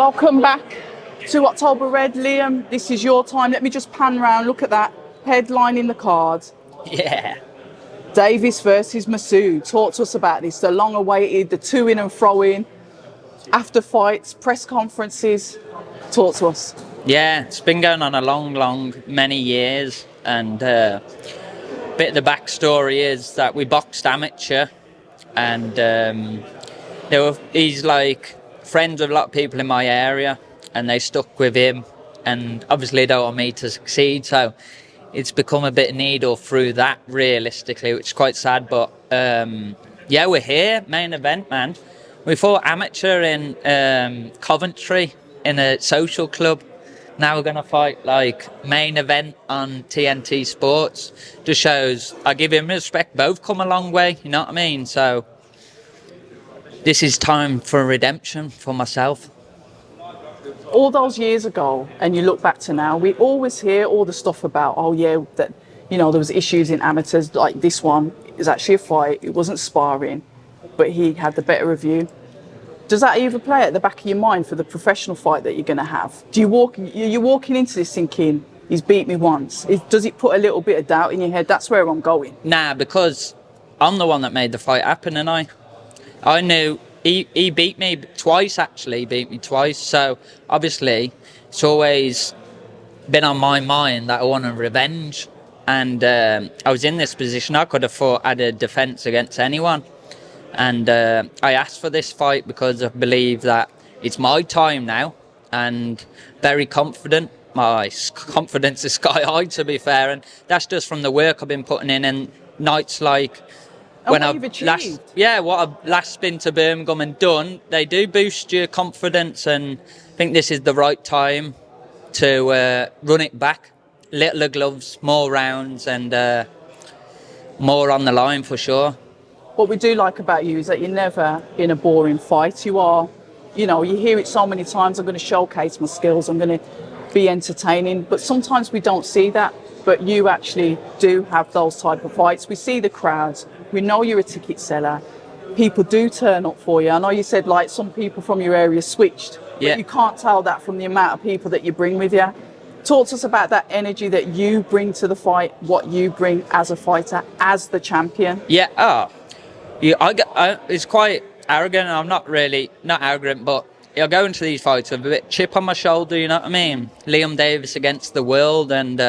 Welcome back to October Red. Liam, this is your time. Let me just pan round. Look at that headline in the card. Yeah. Davies versus Masoud. Talk to us about this. The long awaited, the to in and fro in, after fights, press conferences. Talk to us. Yeah, it's been going on a many years. And bit of the backstory is that we boxed amateur, and he's like friends with a lot of people in my area, and they stuck with him. And obviously, they don't want me to succeed, so it's become a bit needle through that, realistically, which is quite sad. But yeah, we're here, main event, man. We fought amateur in Coventry in a social club. Now we're going to fight like main event on TNT Sports. Just shows I give him respect. Both come a long way, you know what I mean? So this is time for redemption for myself. All those years ago, and you look back to now, we always hear all the stuff about, oh yeah, that, you know, there was issues in amateurs, like this one is actually a fight, it wasn't sparring, but he had the better of you. Does that even play at the back of your mind for the professional fight that you're going to have? You're walking into this thinking, he's beat me once. Does it put a little bit of doubt in your head? That's where I'm going. Nah, because I'm the one that made the fight happen, and I knew he beat me twice, actually, beat me twice. So obviously it's always been on my mind that I want a revenge. And I was in this position. I could have fought at a defence against anyone. And I asked for this fight because I believe that it's my time now, and very confident. My confidence is sky high, to be fair, and that's just from the work I've been putting in. And nights like what I've last been to Birmingham and done, they do boost your confidence, and I think this is the right time to run it back. Littler gloves, more rounds, and more on the line for sure. What we do like about you is that you're never in a boring fight. You are, you know, you hear it so many times, I'm going to showcase my skills, I'm going to be entertaining. But sometimes we don't see that. But you actually do have those type of fights. We see the crowds. We know you're a ticket seller. People do turn up for you. I know you said like some people from your area switched. Yeah. But you can't tell that from the amount of people that you bring with you. Talk to us about that energy that you bring to the fight, what you bring as a fighter, as the champion. Yeah, it's quite arrogant. I'm not arrogant, but I go into these fights with a bit chip on my shoulder, you know what I mean? Liam Davies against the world, and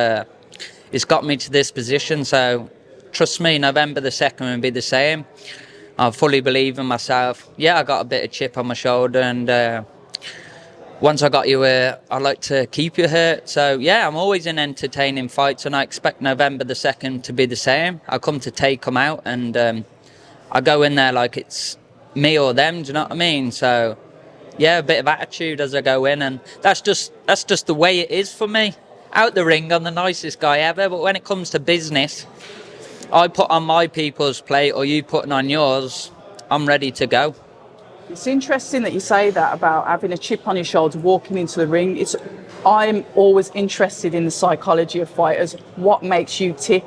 it's got me to this position. So trust me, November the 2nd will be the same. I fully believe in myself. Yeah, I got a bit of chip on my shoulder, and once I got you here, I like to keep you here. So yeah, I'm always in entertaining fights, and I expect November the 2nd to be the same. I come to take them out, and I go in there like it's me or them, do you know what I mean? So yeah, a bit of attitude as I go in, and that's just the way it is for me. Out the ring, I'm the nicest guy ever, but when it comes to business, I put on my people's plate, or you putting on yours, I'm ready to go. It's interesting that you say that about having a chip on your shoulder, walking into the ring. I'm always interested in the psychology of fighters, what makes you tick.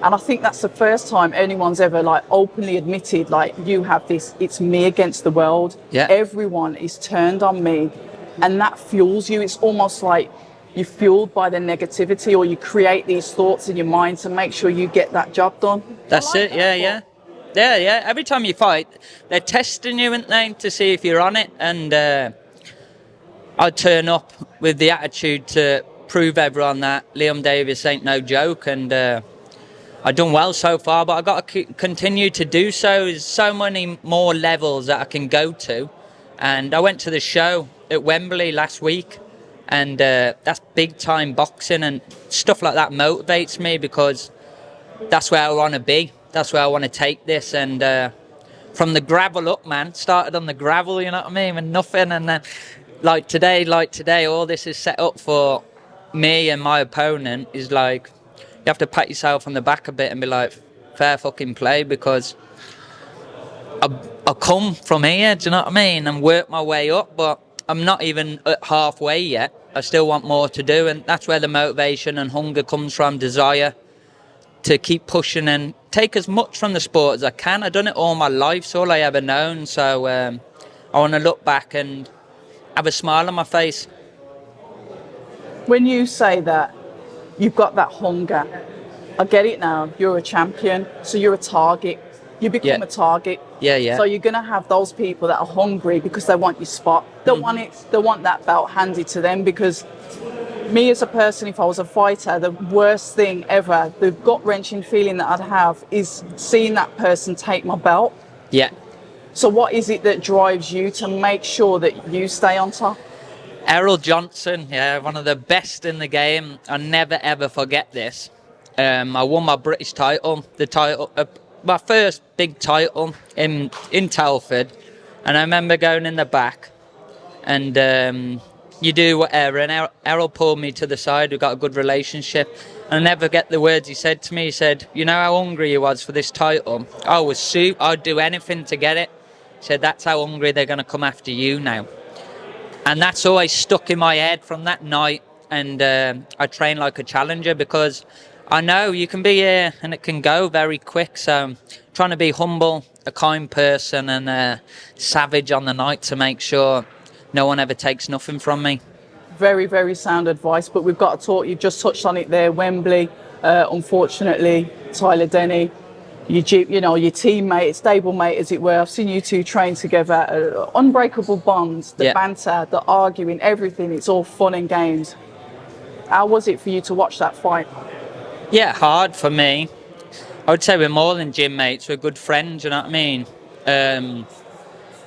And I think that's the first time anyone's ever like openly admitted, like, you have this, it's me against the world. Yeah. Everyone is turned on me, and that fuels you. It's almost like you're fueled by the negativity, or you create these thoughts in your mind to make sure you get that job done. That's it, yeah. Every time you fight, they're testing you, aren't they, to see if you're on it. And I turn up with the attitude to prove everyone that Liam Davies ain't no joke, and I've done well so far, but I've got to continue to do so. There's so many more levels that I can go to. And I went to the show at Wembley last week, and that's big time boxing, and stuff like that motivates me, because that's where I want to be. That's where I want to take this. And from the gravel up, man, started on the gravel, you know what I mean, with nothing. And then like today, all this is set up for me and my opponent. Is like, you have to pat yourself on the back a bit and be like, fair fucking play, because I come from here, do you know what I mean, and work my way up, but I'm not even at halfway yet. I still want more to do, and that's where the motivation and hunger comes from, desire to keep pushing and take as much from the sport as I can. I've done it all my life, it's all I ever known, so I want to look back and have a smile on my face. When you say that you've got that hunger, I get it now. You're a champion, so you're a target. You become Yeah. a target. Yeah. So you're gonna have those people that are hungry because they want your spot. They want it. They want that belt handed to them. Because me as a person, if I was a fighter, the worst thing ever, the gut wrenching feeling that I'd have is seeing that person take my belt. Yeah. So what is it that drives you to make sure that you stay on top? Errol Johnson, yeah, one of the best in the game. I'll never ever forget this. I won my British title, my first big title in Telford, and I remember going in the back, and you do whatever. And Errol pulled me to the side. We got a good relationship. And I never get the words he said to me. He said, "You know how hungry you was for this title? I'd do anything to get it." He said, "That's how hungry they're going to come after you now." And that's always stuck in my head from that night. And I train like a challenger because I know you can be here and it can go very quick. So I'm trying to be humble, a kind person, and savage on the night to make sure no one ever takes nothing from me. Very, very sound advice. But we've got to talk. You've just touched on it there. Wembley, unfortunately, Tyler Denny, your teammate, stablemate, as it were. I've seen you two train together. Unbreakable bonds, the Yeah. banter, the arguing, everything. It's all fun and games. How was it for you to watch that fight? Yeah, hard for me. I would say we're more than gym mates. We're good friends, you know what I mean?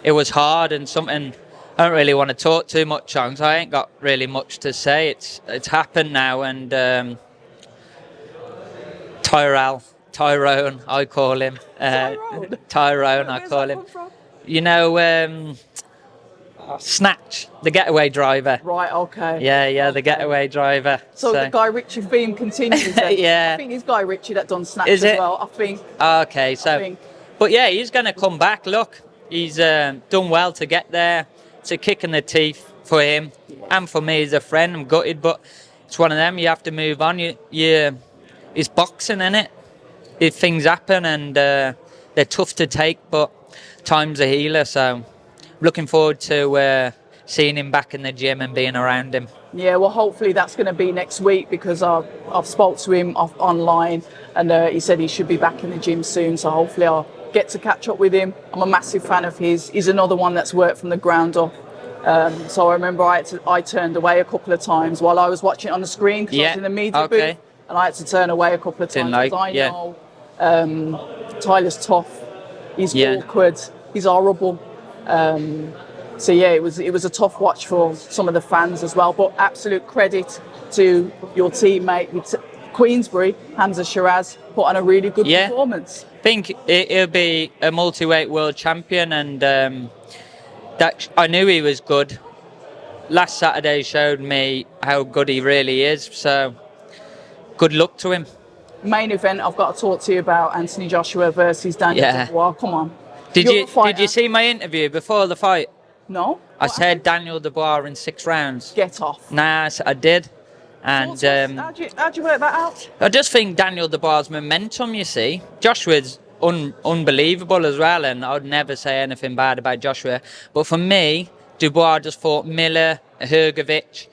It was hard and something I don't really want to talk too much on, so I ain't got really much to say. It's happened now, and Tyrone, I call him. Tyrone, I call him. You know, Snatch, the getaway driver. Right, okay. Yeah, the getaway driver. So the Guy Ritchie theme continues then? Yeah. I think it's Guy Ritchie that done Snatch Is as it? well, I think. Okay, so, think. but yeah, he's going to come back. Look, he's done well to get there. It's a kick in the teeth for him and for me as a friend. I'm gutted, but it's one of them. You have to move on. It's boxing, innit? If things happen and they're tough to take, but time's a healer. So looking forward to seeing him back in the gym and being around him. Yeah, well, hopefully that's going to be next week because I've spoke to him online and he said he should be back in the gym soon. So hopefully I'll get to catch up with him. I'm a massive fan of his. He's another one that's worked from the ground up. So I remember I turned away a couple of times while I was watching on the screen because I was in the media booth, and I had to turn away a couple of times because I know Tyler's tough. He's awkward. He's horrible. So yeah, it was a tough watch for some of the fans as well. But absolute credit to your teammate with Queensbury, Hamza Shiraz, put on a really good performance. I think he'll be a multi-weight world champion, and that I knew he was good. Last Saturday showed me how good he really is. So good luck to him. Main event, I've got to talk to you about Anthony Joshua versus Daniel Dubois. Come on. Did you see my interview before the fight? No. I said Daniel Dubois in 6 rounds. Get off. Nah, I did. And how'd you work that out? I just think Daniel Dubois' momentum, you see. Joshua's unbelievable as well, and I would never say anything bad about Joshua. But for me, Dubois just fought Miller, Hergovic,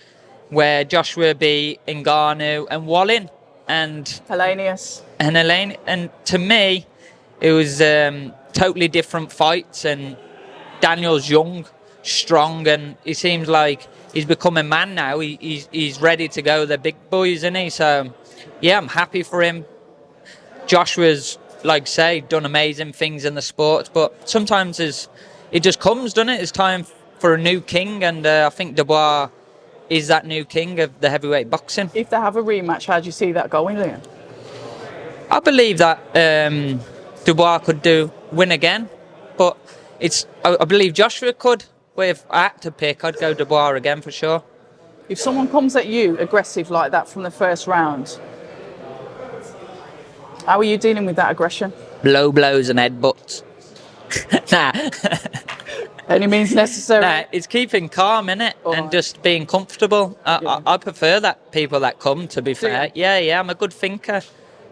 where Joshua beat Ngannou and Wallin. And Hellenius. And to me, it was totally different fights. And Daniel's young, strong, and he seems like he's become a man now. He's ready to go the big boys, isn't he? So, yeah, I'm happy for him. Joshua's, like say, done amazing things in the sport, but sometimes it just comes, doesn't it? It's time for a new king, and I think Dubois is that new king of the heavyweight boxing. If they have a rematch, how do you see that going, Liam? I believe that Dubois could win again, but I believe Joshua could. But if I had to pick, I'd go Dubois again for sure. If someone comes at you aggressive like that from the first round, how are you dealing with that aggression? Low blows and headbutts. Nah. Any means necessary. Nah, it's keeping calm, innit? And just being comfortable. I prefer that people that come, to be fair. Yeah, I'm a good thinker.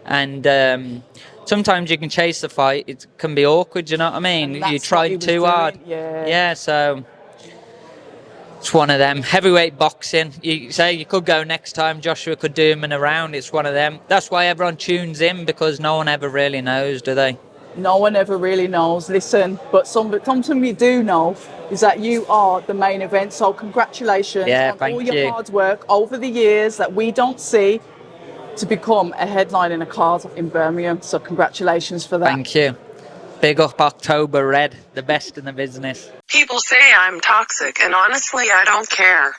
And sometimes you can chase the fight. It can be awkward, you know what I mean? You try too hard. Yeah, so It's one of them. Heavyweight boxing. You say you could go next time. Joshua could do him in a round. It's one of them. That's why everyone tunes in, because no one ever really knows, do they? No one ever really knows. Listen, but something we do know is that you are the main event. So congratulations Yeah, on all thank your you. hard work over the years that we don't see to become a headline in a card in Birmingham. So congratulations for that. Thank you. Big up October Red, the best in the business. People say I'm toxic, and honestly, I don't care.